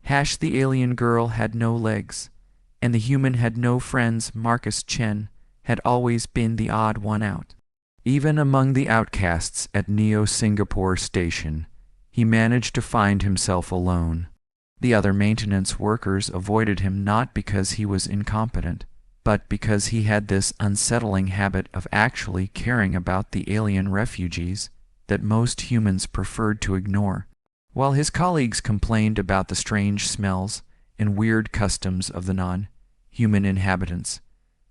The alien girl had no legs, and the human had no friends. Marcus Chen had always been the odd one out. Even among the outcasts at Neo Singapore Station, he managed to find himself alone. The other maintenance workers avoided him not because he was incompetent, but because he had this unsettling habit of actually caring about the alien refugees that most humans preferred to ignore. While his colleagues complained about the strange smells and weird customs of the non-human inhabitants,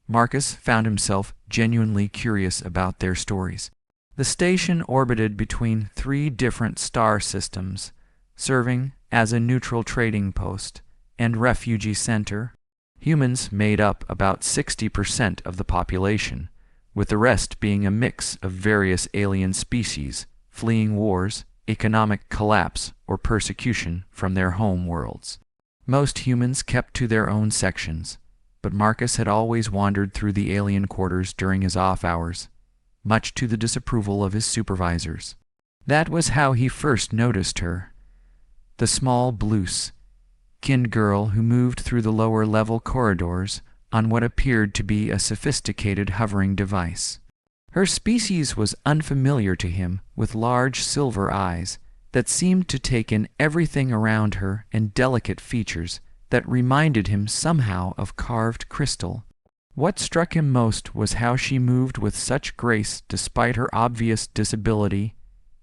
Marcus found himself genuinely curious about their stories. The station orbited between 3 different star systems, serving as a neutral trading post and refugee center. Humans made up about 60% of the population, with the rest being a mix of various alien species fleeing wars, economic collapse, or persecution from their home worlds. Most humans kept to their own sections, but Marcus had always wandered through the alien quarters during his off hours, much to the disapproval of his supervisors. That was how he first noticed her, the small blue-skinned girl who moved through the lower-level corridors on what appeared to be a sophisticated hovering device. Her species was unfamiliar to him, with large silver eyes that seemed to take in everything around her and delicate features that reminded him somehow of carved crystal. What struck him most was how she moved with such grace despite her obvious disability,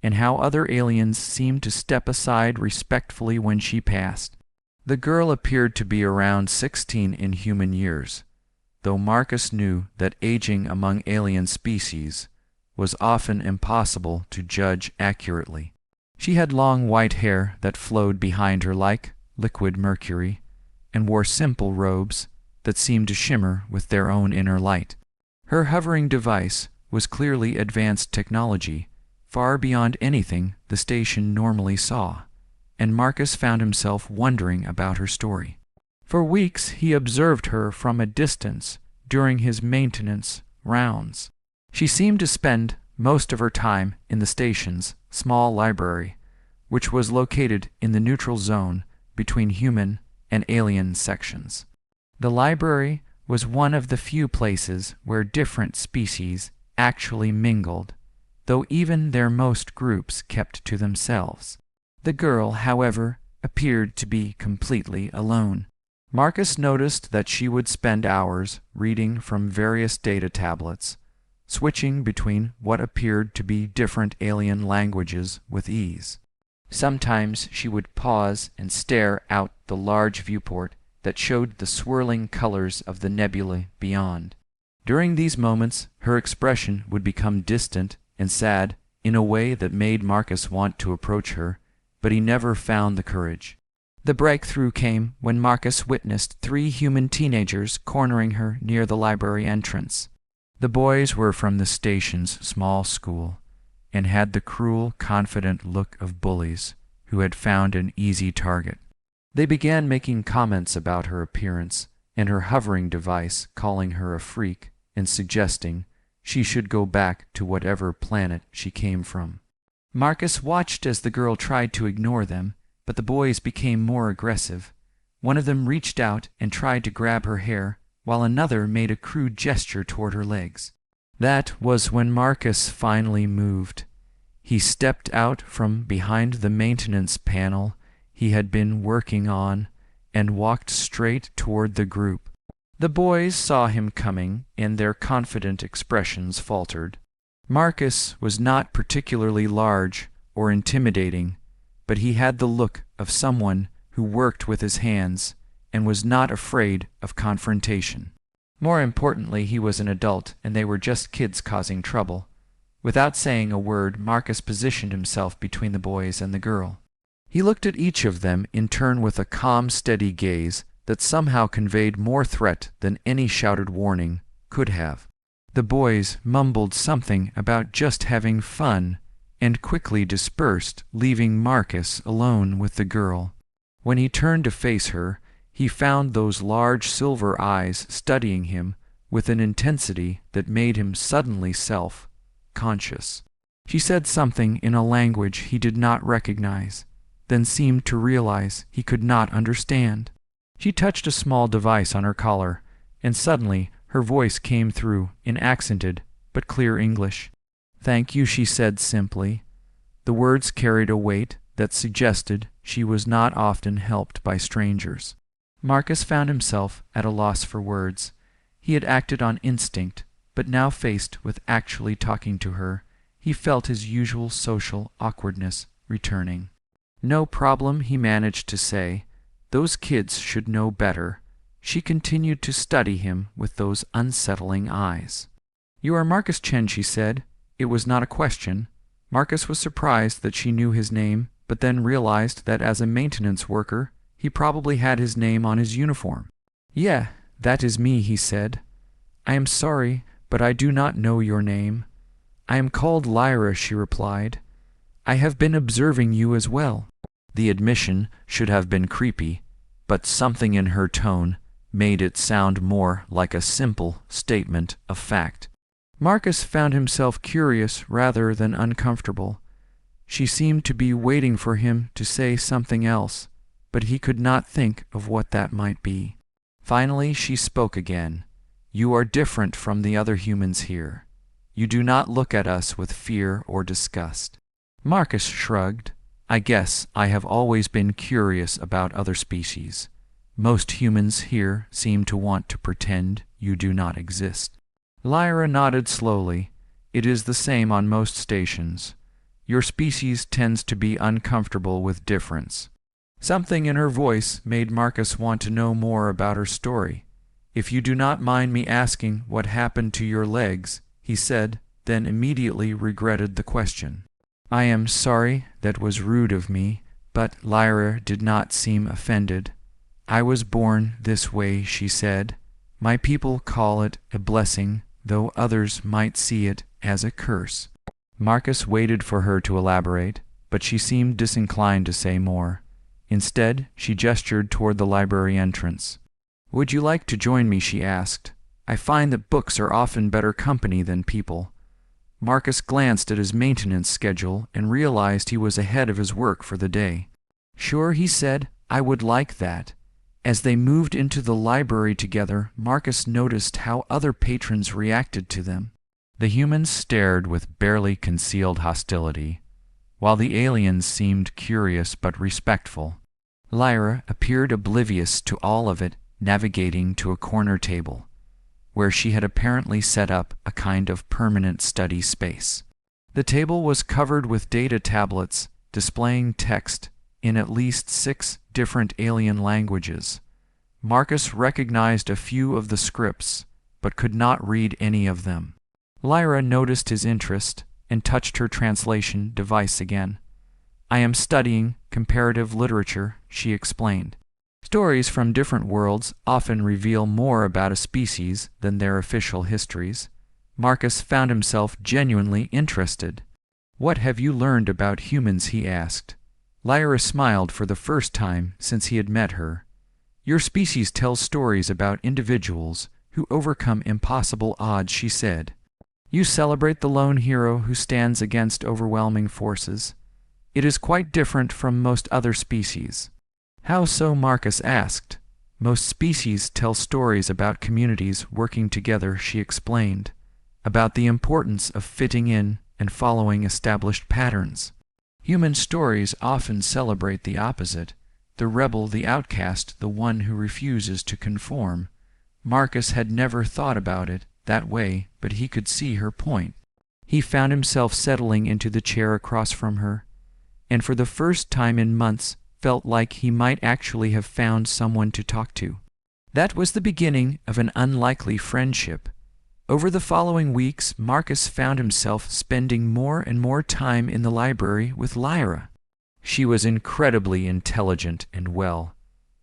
and how other aliens seemed to step aside respectfully when she passed. The girl appeared to be around 16 in human years, though Marcus knew that aging among alien species was often impossible to judge accurately. She had long white hair that flowed behind her like liquid mercury, and wore simple robes that seemed to shimmer with their own inner light. Her hovering device was clearly advanced technology, far beyond anything the station normally saw, and Marcus found himself wondering about her story. For weeks he observed her from a distance during his maintenance rounds. She seemed to spend most of her time in the station's small library, which was located in the neutral zone between human and alien sections. The library was one of the few places where different species actually mingled, though even their most groups kept to themselves. The girl, however, appeared to be completely alone. Marcus noticed that she would spend hours reading from various data tablets, switching between what appeared to be different alien languages with ease. Sometimes she would pause and stare out the large viewport that showed the swirling colors of the nebulae beyond. During these moments, her expression would become distant and sad in a way that made Marcus want to approach her, but he never found the courage. The breakthrough came when Marcus witnessed 3 human teenagers cornering her near the library entrance. The boys were from the station's small school, and had the cruel, confident look of bullies who had found an easy target. They began making comments about her appearance and her hovering device, calling her a freak and suggesting she should go back to whatever planet she came from. Marcus watched as the girl tried to ignore them, but the boys became more aggressive. One of them reached out and tried to grab her hair, while another made a crude gesture toward her legs. That was when Marcus finally moved. He stepped out from behind the maintenance panel he had been working on and walked straight toward the group. The boys saw him coming, and their confident expressions faltered. Marcus was not particularly large or intimidating, but he had the look of someone who worked with his hands and was not afraid of confrontation. More importantly, he was an adult, and they were just kids causing trouble. Without saying a word, Marcus positioned himself between the boys and the girl. He looked at each of them in turn with a calm, steady gaze that somehow conveyed more threat than any shouted warning could have. The boys mumbled something about just having fun and quickly dispersed, leaving Marcus alone with the girl. When he turned to face her, he found those large silver eyes studying him with an intensity that made him suddenly self-conscious. She said something in a language he did not recognize, then seemed to realize he could not understand. She touched a small device on her collar, and suddenly her voice came through in accented but clear English. "Thank you," she said simply. The words carried a weight that suggested she was not often helped by strangers. Marcus found himself at a loss for words. He had acted on instinct, but now faced with actually talking to her, he felt his usual social awkwardness returning. "No problem," he managed to say. "Those kids should know better." She continued to study him with those unsettling eyes. "You are Marcus Chen," she said. It was not a question. Marcus was surprised that she knew his name, but then realized that as a maintenance worker, he probably had his name on his uniform. "Yeah, that is me," he said. "I am sorry, but I do not know your name." "I am called Lyra," she replied. "I have been observing you as well." The admission should have been creepy, but something in her tone made it sound more like a simple statement of fact. Marcus found himself curious rather than uncomfortable. She seemed to be waiting for him to say something else, but he could not think of what that might be. Finally, she spoke again. "You are different from the other humans here. You do not look at us with fear or disgust." Marcus shrugged. "I guess I have always been curious about other species. Most humans here seem to want to pretend you do not exist." Lyra nodded slowly. "It is the same on most stations. Your species tends to be uncomfortable with difference." Something in her voice made Marcus want to know more about her story. "If you do not mind me asking what happened to your legs," he said, then immediately regretted the question. "I am sorry, that was rude of me," but Lyra did not seem offended. "I was born this way," she said. "My people call it a blessing, though others might see it as a curse." Marcus waited for her to elaborate, but she seemed disinclined to say more. Instead, she gestured toward the library entrance. "Would you like to join me?" she asked. "I find that books are often better company than people." Marcus glanced at his maintenance schedule and realized he was ahead of his work for the day. "Sure," he said, "I would like that." As they moved into the library together, Marcus noticed how other patrons reacted to them. The humans stared with barely concealed hostility, while the aliens seemed curious but respectful. Lyra appeared oblivious to all of it, navigating to a corner table, where she had apparently set up a kind of permanent study space. The table was covered with data tablets displaying text in at least 6 different alien languages. Marcus recognized a few of the scripts, but could not read any of them. Lyra noticed his interest and touched her translation device again. "I am studying comparative literature," she explained. Stories from different worlds often reveal more about a species than their official histories. Marcus found himself genuinely interested. "What have you learned about humans?" he asked. Lyra smiled for the first time since he had met her. "Your species tells stories about individuals who overcome impossible odds," she said. "You celebrate the lone hero who stands against overwhelming forces. It is quite different from most other species." "How so?" Marcus asked. "Most species tell stories about communities working together," she explained, "about the importance of fitting in and following established patterns. Human stories often celebrate the opposite, the rebel, the outcast, the one who refuses to conform." Marcus had never thought about it that way, but he could see her point. He found himself settling into the chair across from her, and for the first time in months felt like he might actually have found someone to talk to. That was the beginning of an unlikely friendship. Over the following weeks, Marcus found himself spending more and more time in the library with Lyra. She was incredibly intelligent and well,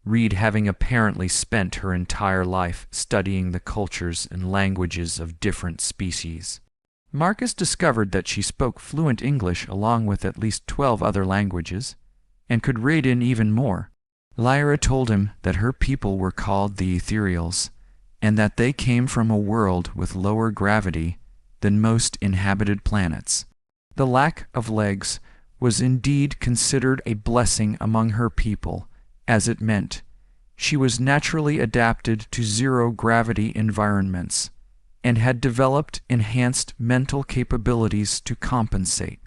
Reed having apparently spent her entire life studying the cultures and languages of different species. Marcus discovered that she spoke fluent English along with at least 12 other languages, and could read in even more. Lyra told him that her people were called the Ethereals, and that they came from a world with lower gravity than most inhabited planets. The lack of legs was indeed considered a blessing among her people, as it meant she was naturally adapted to zero-gravity environments and had developed enhanced mental capabilities to compensate.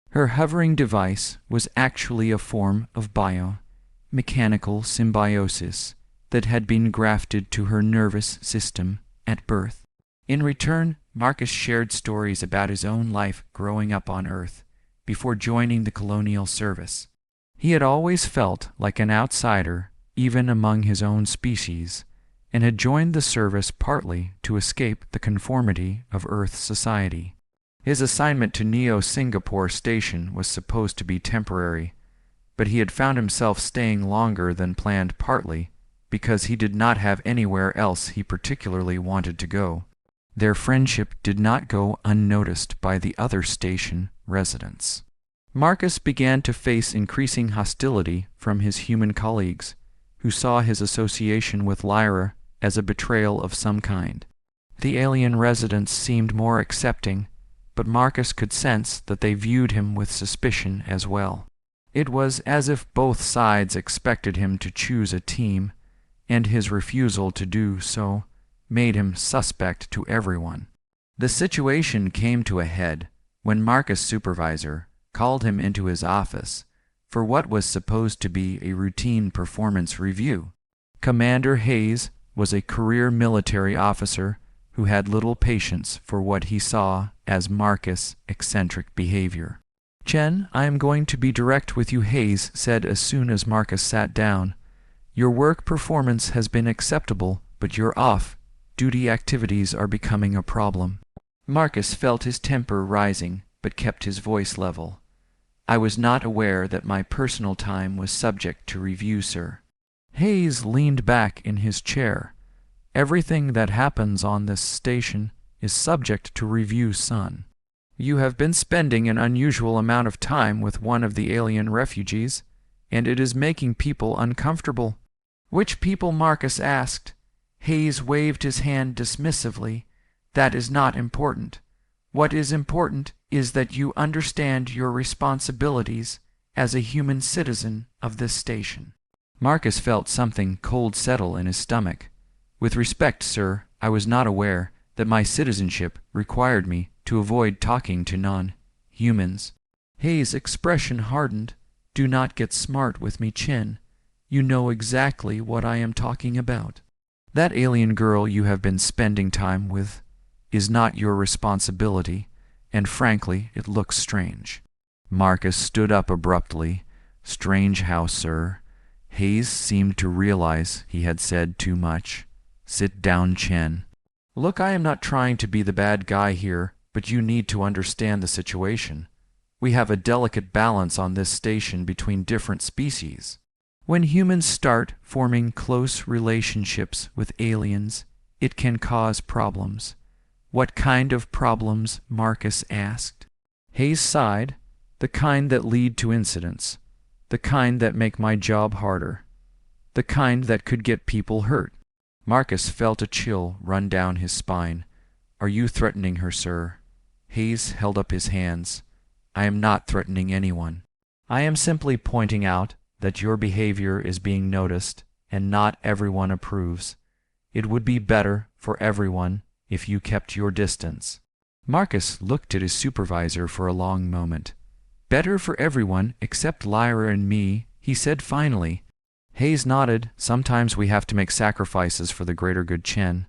Her hovering device was actually a form of bio-mechanical symbiosis that had been grafted to her nervous system at birth. In return, Marcus shared stories about his own life growing up on Earth before joining the colonial service. He had always felt like an outsider, even among his own species, and had joined the service partly to escape the conformity of Earth society. His assignment to Neo Singapore Station was supposed to be temporary, but he had found himself staying longer than planned, partly because he did not have anywhere else he particularly wanted to go. Their friendship did not go unnoticed by the other station residents. Marcus began to face increasing hostility from his human colleagues, who saw his association with Lyra as a betrayal of some kind. The alien residents seemed more accepting, but Marcus could sense that they viewed him with suspicion as well. It was as if both sides expected him to choose a team, and his refusal to do so made him suspect to everyone. The situation came to a head when Marcus' supervisor called him into his office for what was supposed to be a routine performance review. Commander Hayes was a career military officer who had little patience for what he saw as Marcus' eccentric behavior. "Chen, I am going to be direct with you," Hayes said as soon as Marcus sat down. "Your work performance has been acceptable, but your off-duty activities are becoming a problem." Marcus felt his temper rising, but kept his voice level. "I was not aware that my personal time was subject to review, sir." Hayes leaned back in his chair. "Everything that happens on this station is subject to review, son. You have been spending an unusual amount of time with one of the alien refugees, and it is making people uncomfortable." "Which people?" Marcus asked. Hayes waved his hand dismissively. "That is not important. What is important is that you understand your responsibilities as a human citizen of this station." Marcus felt something cold settle in his stomach. "With respect, sir, I was not aware that my citizenship required me to avoid talking to non-humans." Hayes' expression hardened. "Do not get smart with me, Chen. You know exactly what I am talking about. That alien girl you have been spending time with is not your responsibility, and frankly, it looks strange." Marcus stood up abruptly. "Strange how, sir?" Hayes seemed to realize he had said too much. "Sit down, Chen." "Look, I am not trying to be the bad guy here, but you need to understand the situation. We have a delicate balance on this station between different species. When humans start forming close relationships with aliens, it can cause problems." "What kind of problems?" Marcus asked. Hayes sighed. "The kind that lead to incidents. The kind that make my job harder. The kind that could get people hurt." Marcus felt a chill run down his spine. "Are you threatening her, sir?" Hayes held up his hands. "I am not threatening anyone. I am simply pointing out that your behavior is being noticed, and not everyone approves. It would be better for everyone if you kept your distance." Marcus looked at his supervisor for a long moment. "Better for everyone except Lyra and me," he said finally. Hayes nodded. "Sometimes we have to make sacrifices for the greater good, Chen.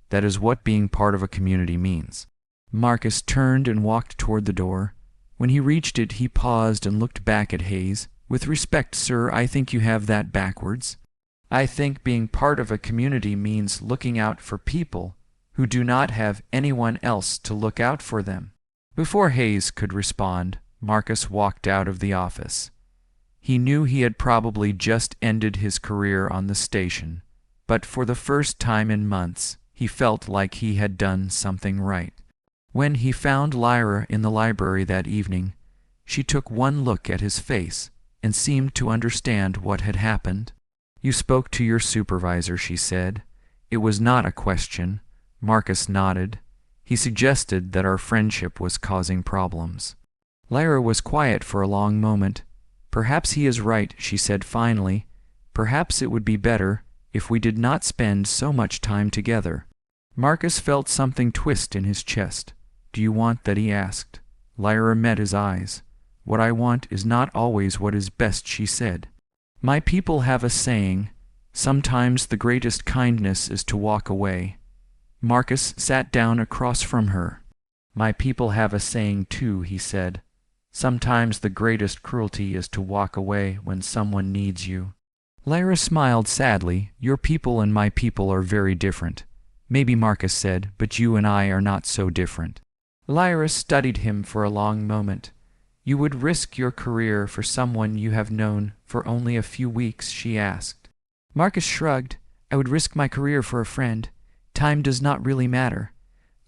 That is what being part of a community means." Marcus turned and walked toward the door. When he reached it, he paused and looked back at Hayes. "With respect, sir, I think you have that backwards. I think being part of a community means looking out for people who do not have anyone else to look out for them." Before Hayes could respond, Marcus walked out of the office. He knew he had probably just ended his career on the station, but for the first time in months, he felt like he had done something right. When he found Lyra in the library that evening, she took one look at his face and seemed to understand what had happened. "You spoke to your supervisor," she said. "It was not a question." Marcus nodded. "He suggested that our friendship was causing problems." Lyra was quiet for a long moment. Perhaps he is right, she said finally. Perhaps it would be better if we did not spend so much time together. Marcus felt something twist in his chest. Do you want that? He asked. Lyra met his eyes. What I want is not always what is best, she said. My people have a saying, sometimes the greatest kindness is to walk away. Marcus sat down across from her. My people have a saying too, he said. Sometimes the greatest cruelty is to walk away when someone needs you. Lyra smiled sadly. Your people and my people are very different. Maybe, Marcus said, but you and I are not so different. Lyra studied him for a long moment. You would risk your career for someone you have known for only a few weeks, she asked. Marcus shrugged. I would risk my career for a friend. Time does not really matter.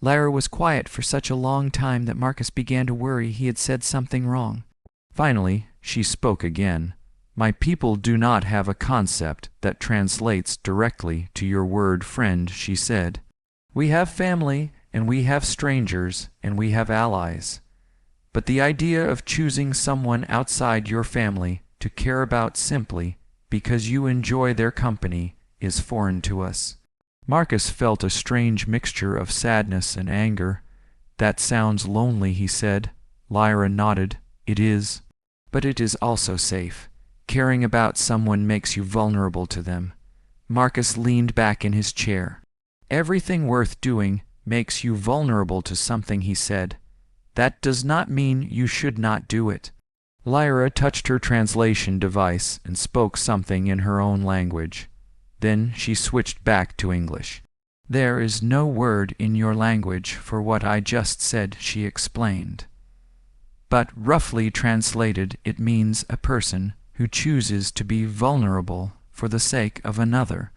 Lyra was quiet for such a long time that Marcus began to worry he had said something wrong. Finally, she spoke again. My people do not have a concept that translates directly to your word friend, she said. We have family, and we have strangers, and we have allies. But the idea of choosing someone outside your family to care about simply because you enjoy their company is foreign to us. Marcus felt a strange mixture of sadness and anger. That sounds lonely, he said. Lyra nodded. It is. But it is also safe. Caring about someone makes you vulnerable to them. Marcus leaned back in his chair. Everything worth doing makes you vulnerable to something, he said. That does not mean you should not do it. Lyra touched her translation device and spoke something in her own language. Then she switched back to English. There is no word in your language for what I just said, she explained. But roughly translated, it means a person who chooses to be vulnerable for the sake of another.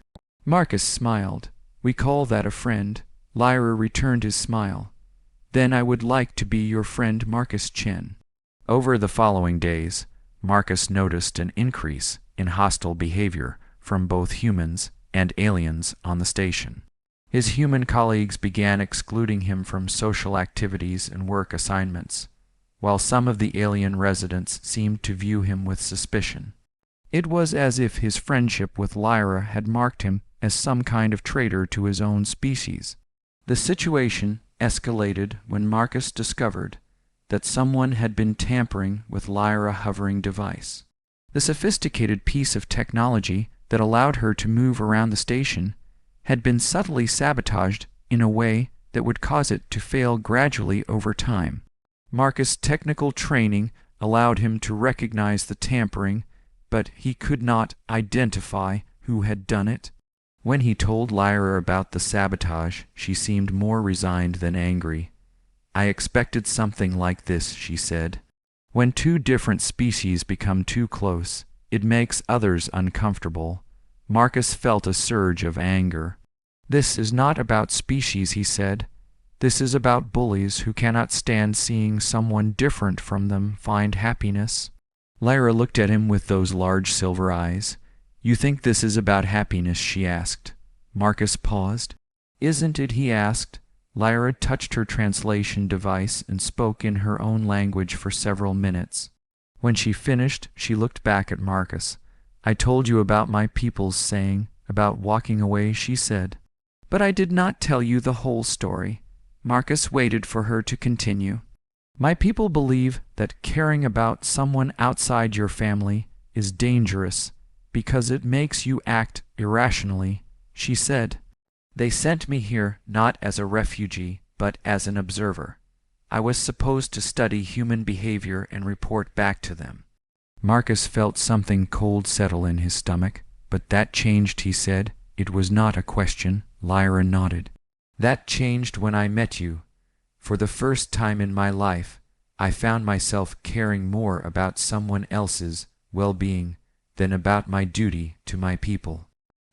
Marcus smiled. We call that a friend. Lyra returned his smile. Then I would like to be your friend, Marcus Chen. Over the following days, Marcus noticed an increase in hostile behavior from both humans and aliens on the station. His human colleagues began excluding him from social activities and work assignments, while some of the alien residents seemed to view him with suspicion. It was as if his friendship with Lyra had marked him as some kind of traitor to his own species. The situation escalated when Marcus discovered that someone had been tampering with Lyra's hovering device. The sophisticated piece of technology that allowed her to move around the station had been subtly sabotaged in a way that would cause it to fail gradually over time. Marcus' technical training allowed him to recognize the tampering, but he could not identify who had done it. When he told Lyra about the sabotage, she seemed more resigned than angry. I expected something like this, she said. When two different species become too close, it makes others uncomfortable. Marcus felt a surge of anger. This is not about species, he said. This is about bullies who cannot stand seeing someone different from them find happiness. Lyra looked at him with those large silver eyes. You think this is about happiness? She asked. Marcus paused. Isn't it? He asked. Lyra touched her translation device and spoke in her own language for several minutes. When she finished, she looked back at Marcus. I told you about my people's saying, about walking away, she said. But I did not tell you the whole story. Marcus waited for her to continue. My people believe that caring about someone outside your family is dangerous because it makes you act irrationally, she said. They sent me here not as a refugee, but as an observer. I was supposed to study human behavior and report back to them. Marcus felt something cold settle in his stomach, but that changed, he said. It was not a question. Lyra nodded. That changed when I met you. For the first time in my life, I found myself caring more about someone else's well-being than about my duty to my people.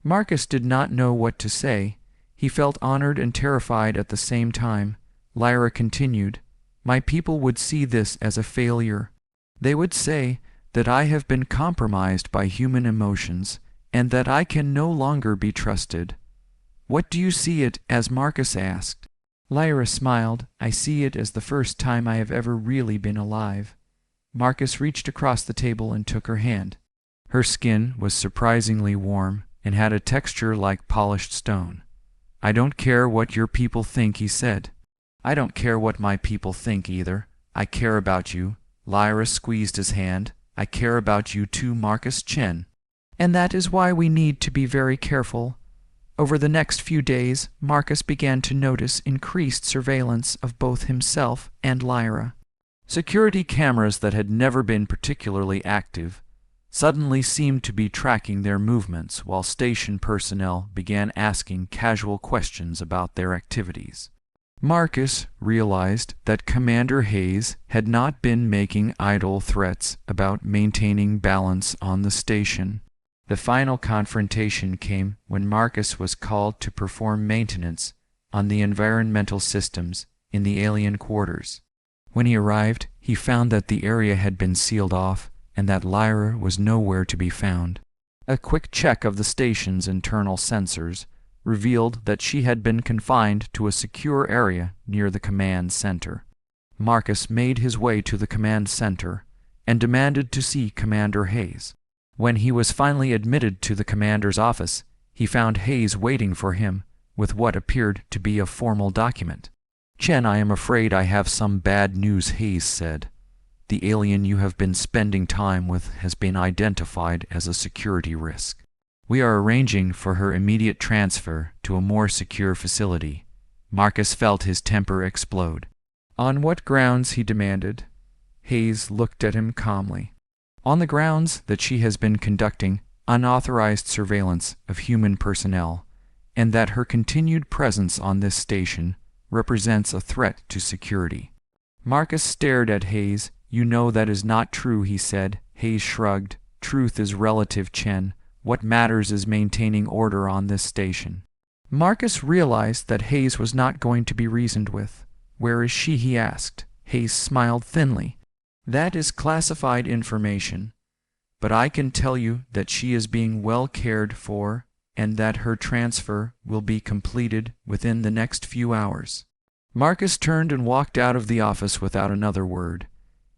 Marcus did not know what to say. He felt honored and terrified at the same time. Lyra continued, My people would see this as a failure. They would say that I have been compromised by human emotions and that I can no longer be trusted. What do you see it as? Marcus asked. Lyra smiled. I see it as the first time I have ever really been alive. Marcus reached across the table and took her hand. Her skin was surprisingly warm and had a texture like polished stone. "I don't care what your people think," he said. "I don't care what my people think either. I care about you." Lyra squeezed his hand. "I care about you too, Marcus Chen. And that is why we need to be very careful." Over the next few days, Marcus began to notice increased surveillance of both himself and Lyra. Security cameras that had never been particularly active suddenly seemed to be tracking their movements, while station personnel began asking casual questions about their activities. Marcus realized that Commander Hayes had not been making idle threats about maintaining balance on the station. The final confrontation came when Marcus was called to perform maintenance on the environmental systems in the alien quarters. When he arrived, he found that the area had been sealed off and that Lyra was nowhere to be found. A quick check of the station's internal sensors revealed that she had been confined to a secure area near the command center. Marcus made his way to the command center and demanded to see Commander Hayes. When he was finally admitted to the commander's office, he found Hayes waiting for him with what appeared to be a formal document. "Chen, I am afraid I have some bad news," Hayes said. "The alien you have been spending time with has been identified as a security risk. We are arranging for her immediate transfer to a more secure facility." Marcus felt his temper explode. "On what grounds?" he demanded. Hayes looked at him calmly. "On the grounds that she has been conducting unauthorized surveillance of human personnel, and that her continued presence on this station represents a threat to security." Marcus stared at Hayes. "You know that is not true," he said. Hayes shrugged. "Truth is relative, Chen. What matters is maintaining order on this station." Marcus realized that Hayes was not going to be reasoned with. "Where is she?" he asked. Hayes smiled thinly. "That is classified information, but I can tell you that she is being well cared for and that her transfer will be completed within the next few hours." Marcus turned and walked out of the office without another word.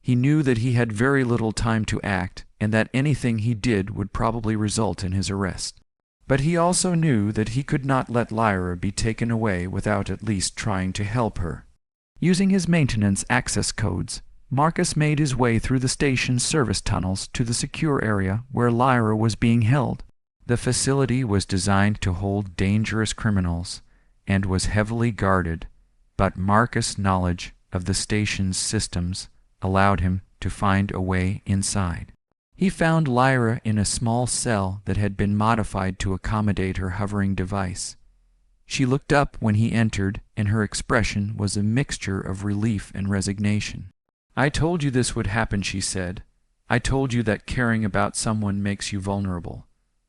He knew that he had very little time to act and that anything he did would probably result in his arrest. But he also knew that he could not let Lyra be taken away without at least trying to help her. Using his maintenance access codes, Marcus made his way through the station's service tunnels to the secure area where Lyra was being held. The facility was designed to hold dangerous criminals and was heavily guarded, but Marcus' knowledge of the station's systems allowed him to find a way inside. He found Lyra in a small cell that had been modified to accommodate her hovering device. She looked up when he entered, and her expression was a mixture of relief and resignation. "I told you this would happen," she said. "I told you that caring about someone makes you vulnerable."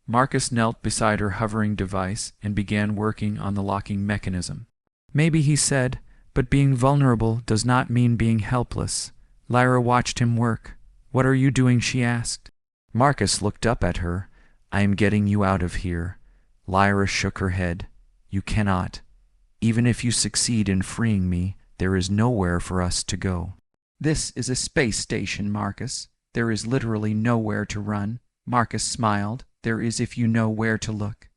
Marcus knelt beside her hovering device and began working on the locking mechanism. "Maybe," he said, "but being vulnerable does not mean being helpless." Lyra watched him work. "What are you doing?" she asked. Marcus looked up at her. "I am getting you out of here." Lyra shook her head. "You cannot. Even if you succeed in freeing me, there is nowhere for us to go." "This is a space station, Marcus. There is literally nowhere to run." Marcus smiled. "There is if you know where to look."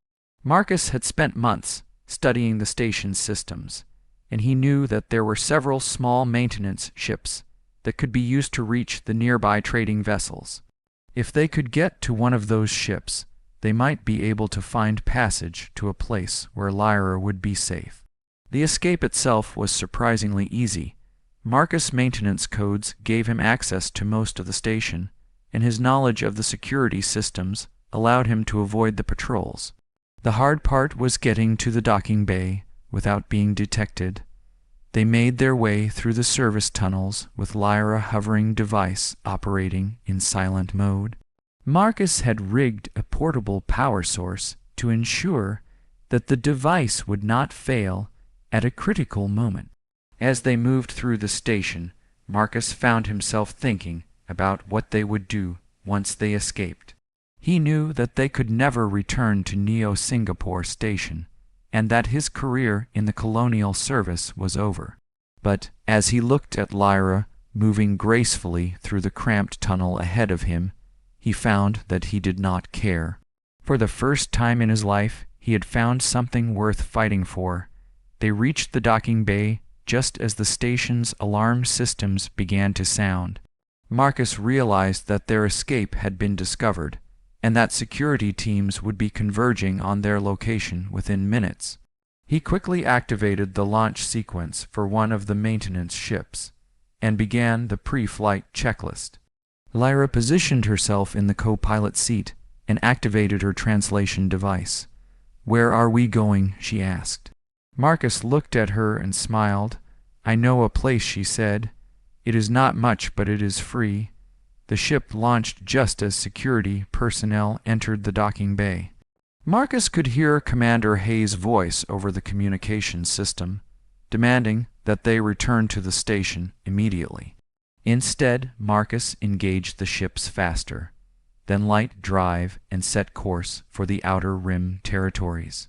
Marcus had spent months studying the station's systems, and he knew that there were several small maintenance ships that could be used to reach the nearby trading vessels. If they could get to one of those ships, they might be able to find passage to a place where Lyra would be safe. The escape itself was surprisingly easy. Marcus' maintenance codes gave him access to most of the station, and his knowledge of the security systems allowed him to avoid the patrols. The hard part was getting to the docking bay without being detected. They made their way through the service tunnels with Lyra hovering device operating in silent mode. Marcus had rigged a portable power source to ensure that the device would not fail at a critical moment. As they moved through the station, Marcus found himself thinking about what they would do once they escaped. He knew that they could never return to Neo-Singapore Station, and that his career in the colonial service was over. But as he looked at Lyra moving gracefully through the cramped tunnel ahead of him, he found that he did not care. For the first time in his life, he had found something worth fighting for. They reached the docking bay just as the station's alarm systems began to sound. Marcus realized that their escape had been discovered, and that security teams would be converging on their location within minutes. He quickly activated the launch sequence for one of the maintenance ships, and began the pre-flight checklist. Lyra positioned herself in the co-pilot seat and activated her translation device. "Where are we going?" she asked. Marcus looked at her and smiled. "I know a place," she said. "It is not much, but it is free." The ship launched just as security personnel entered the docking bay. Marcus could hear Commander Hayes' voice over the communication system, demanding that they return to the station immediately. Instead, Marcus engaged the ships faster, then light drive and set course for the Outer Rim territories.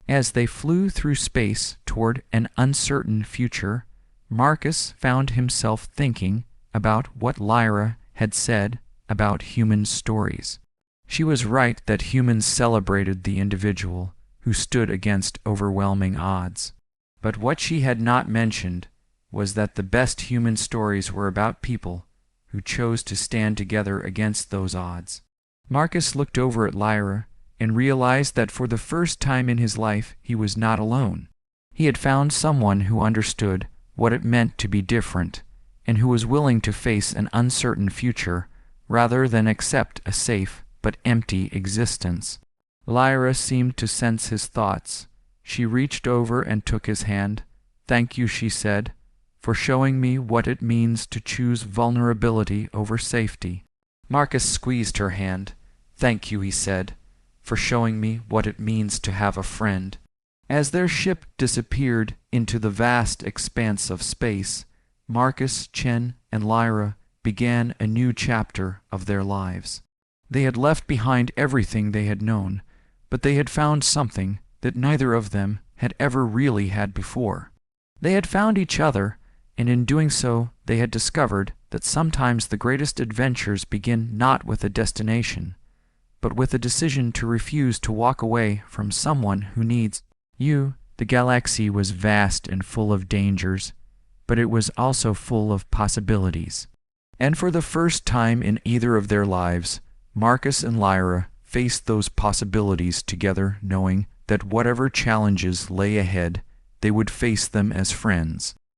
As they flew through space toward an uncertain future, Marcus found himself thinking about what Lyra had said about human stories. She was right that humans celebrated the individual who stood against overwhelming odds. But what she had not mentioned was that the best human stories were about people who chose to stand together against those odds. Marcus looked over at Lyra and realized that for the first time in his life he was not alone. He had found someone who understood what it meant to be different, and who was willing to face an uncertain future rather than accept a safe but empty existence. Lyra seemed to sense his thoughts. She reached over and took his hand. "Thank you," she said, "for showing me what it means to choose vulnerability over safety." Marcus squeezed her hand. "Thank you," he said, "for showing me what it means to have a friend." As their ship disappeared into the vast expanse of space, Marcus, Chen, and Lyra began a new chapter of their lives. They had left behind everything they had known, but they had found something that neither of them had ever really had before. They had found each other, and in doing so they had discovered that sometimes the greatest adventures begin not with a destination, but with a decision to refuse to walk away from someone who needs you. The galaxy was vast and full of dangers, but it was also full of possibilities. And for the first time in either of their lives, Marcus and Lyra faced those possibilities together, knowing that whatever challenges lay ahead, they would face them as friends.